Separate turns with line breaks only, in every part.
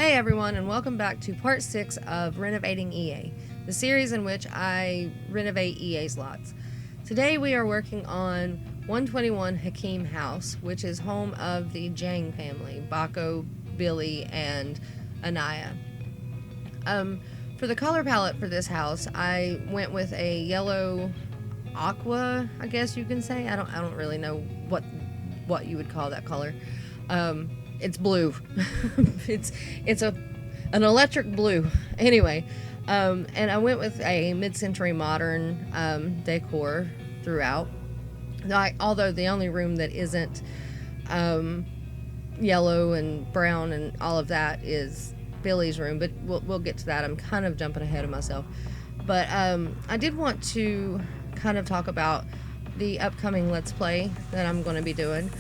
Hey everyone, and welcome back to part 6 of Renovating EA, the series in which I renovate EA's lots. Today we are working on 121 Hakeem House, which is home of the Jang family, Bako, Billy, and Anaya. For the color palette for this house, I went with a yellow aqua, I guess you can say. I don't really know what you would call that color. It's blue. it's an electric blue. Anyway, and I went with a mid-century modern decor throughout. Although the only room that isn't yellow and brown and all of that is Billy's room, but we'll get to that. I'm kind of jumping ahead of myself. But I did want to kind of talk about the upcoming Let's Play that I'm going to be doing.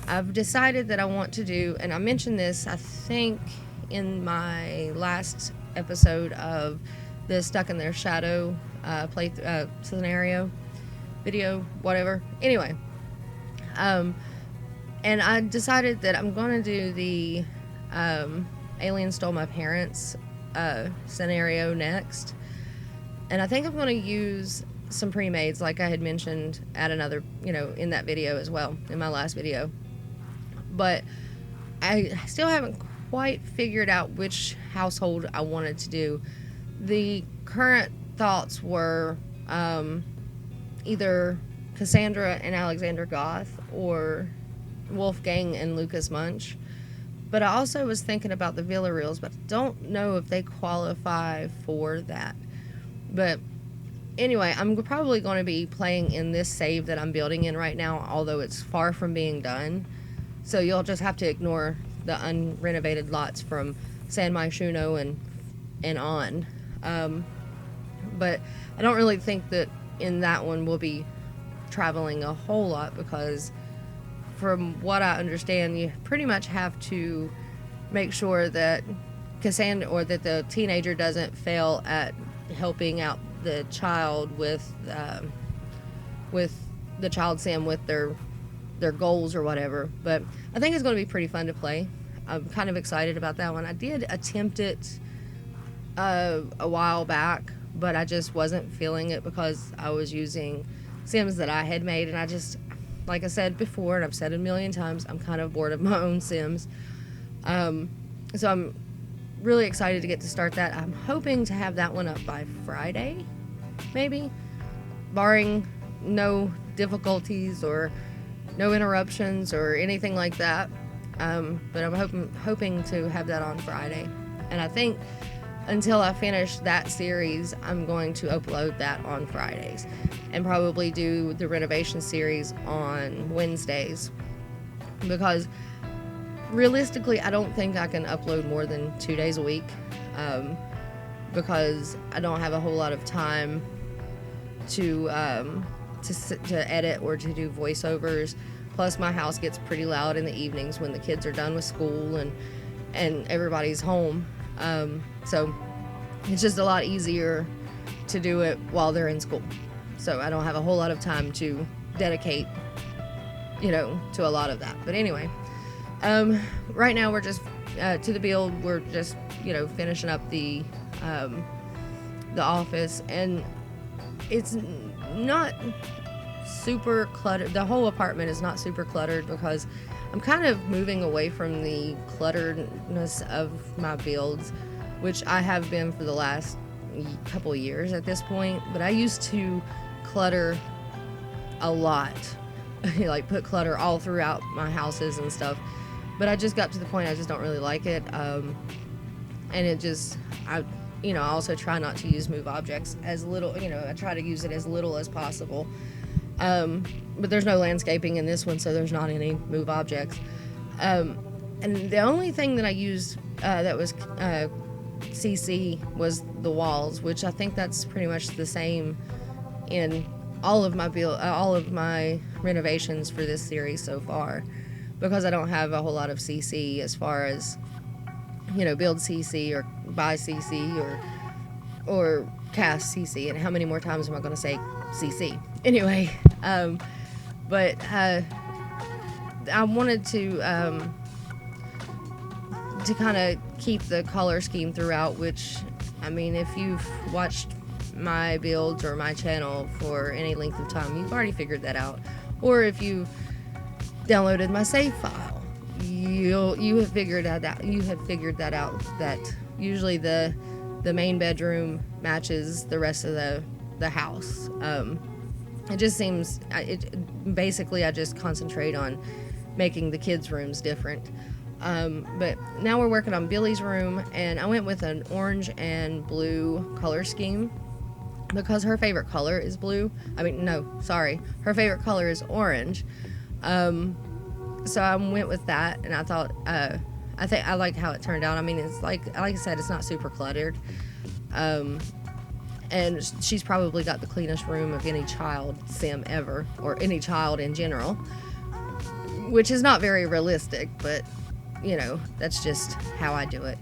I've decided that I want to do, and I mentioned this, I think, in my last episode of the Stuck in Their Shadow scenario video, whatever. Anyway, and I decided that I'm going to do the Alien Stole My Parents scenario next. And I think I'm going to use some pre-mades like I had mentioned at another, in that video as well, in my last video. But I still haven't quite figured out which household I wanted to do. The current thoughts were either Cassandra and Alexander Goth or Wolfgang and Lucas Munch. But I also was thinking about the Villarreals, but I don't know if they qualify for that. But anyway, I'm probably going to be playing in this save that I'm building in right now, although it's far from being done. So you'll just have to ignore the unrenovated lots from San Myshuno and on. But I don't really think that in that one we'll be traveling a whole lot, because from what I understand, you pretty much have to make sure that Cassandra, or that the teenager, doesn't fail at helping out the child with the child sim with their goals or whatever. But I think it's going to be pretty fun to play. I'm kind of excited about that one. I did attempt it a while back, but I just wasn't feeling it because I was using sims that I had made, and I just, like I said before, and I've said it a million times, I'm kind of bored of my own sims. So I'm really excited to get to start that. I'm hoping to have that one up by Friday, maybe, barring no difficulties or no interruptions or anything like that. But I'm hoping to have that on Friday. And I think until I finish that series, I'm going to upload that on Fridays and probably do the renovation series on Wednesdays, because realistically I don't think I can upload more than 2 days a week, because I don't have a whole lot of time to edit or to do voiceovers. Plus my house gets pretty loud in the evenings when the kids are done with school and everybody's home. So it's just a lot easier to do it while they're in school. So I don't have a whole lot of time to dedicate, to a lot of that. But anyway, right now we're just to the build. We're just, finishing up the office, and it's not super cluttered. The whole apartment is not super cluttered because I'm kind of moving away from the clutteredness of my builds, which I have been for the last couple of years at this point. But I used to clutter a lot, like put clutter all throughout my houses and stuff. But I just got to the point I just don't really like it. And it just, I also try not to use move objects as little, I try to use it as little as possible. But there's no landscaping in this one, so there's not any move objects. And the only thing that I used that was CC was the walls, which I think that's pretty much the same in all of my renovations for this series so far, because I don't have a whole lot of CC as far as, build CC or buy CC or cast CC. And how many more times am I going to say CC? Anyway, but I wanted to to kind of keep the color scheme throughout, which, I mean, if you've watched my builds or my channel for any length of time, you've already figured that out. Or if you downloaded my save file, you have figured that out. You have figured that out, that usually the main bedroom matches the rest of the house. It just seems, basically I just concentrate on making the kids' rooms different. But now we're working on Billy's room, and I went with an orange and blue color scheme because her favorite color is blue. I mean, no, sorry, her favorite color is orange. So I went with that, and I thought, I think I like how it turned out. I mean, it's like I said, it's not super cluttered. And she's probably got the cleanest room of any child sim ever, or any child in general, which is not very realistic, but you know, that's just how I do it.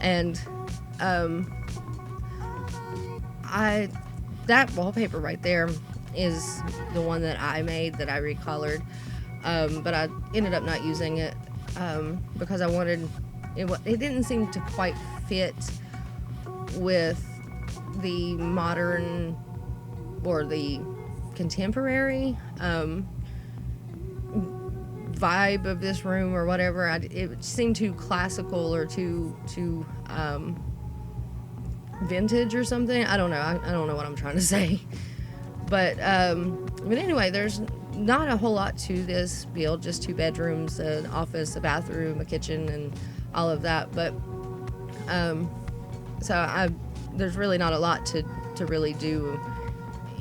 And that wallpaper right there is the one that I made, that I recolored, but I ended up not using it because I wanted it didn't seem to quite fit with the modern or the contemporary vibe of this room or whatever. It seemed too classical or too vintage or something. I don't know. I don't know what I'm trying to say. But anyway, there's not a whole lot to this build. Just 2 bedrooms, an office, a bathroom, a kitchen, and all of that. But there's really not a lot to really do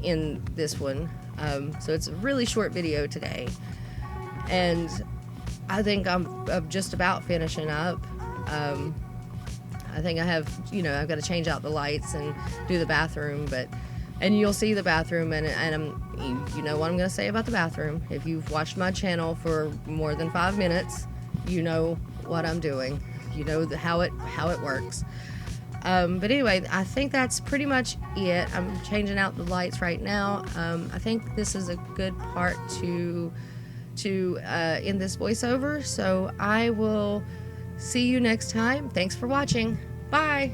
in this one. So it's a really short video today. And I think I'm just about finishing up. I think I have, I've got to change out the lights and do the bathroom, and you'll see the bathroom, and you know what I'm going to say about the bathroom. If you've watched my channel for more than 5 minutes, you know what I'm doing. You know how it works. But anyway, I think that's pretty much it. I'm changing out the lights right now. I think this is a good part to end this voiceover. So I will see you next time. Thanks for watching. Bye.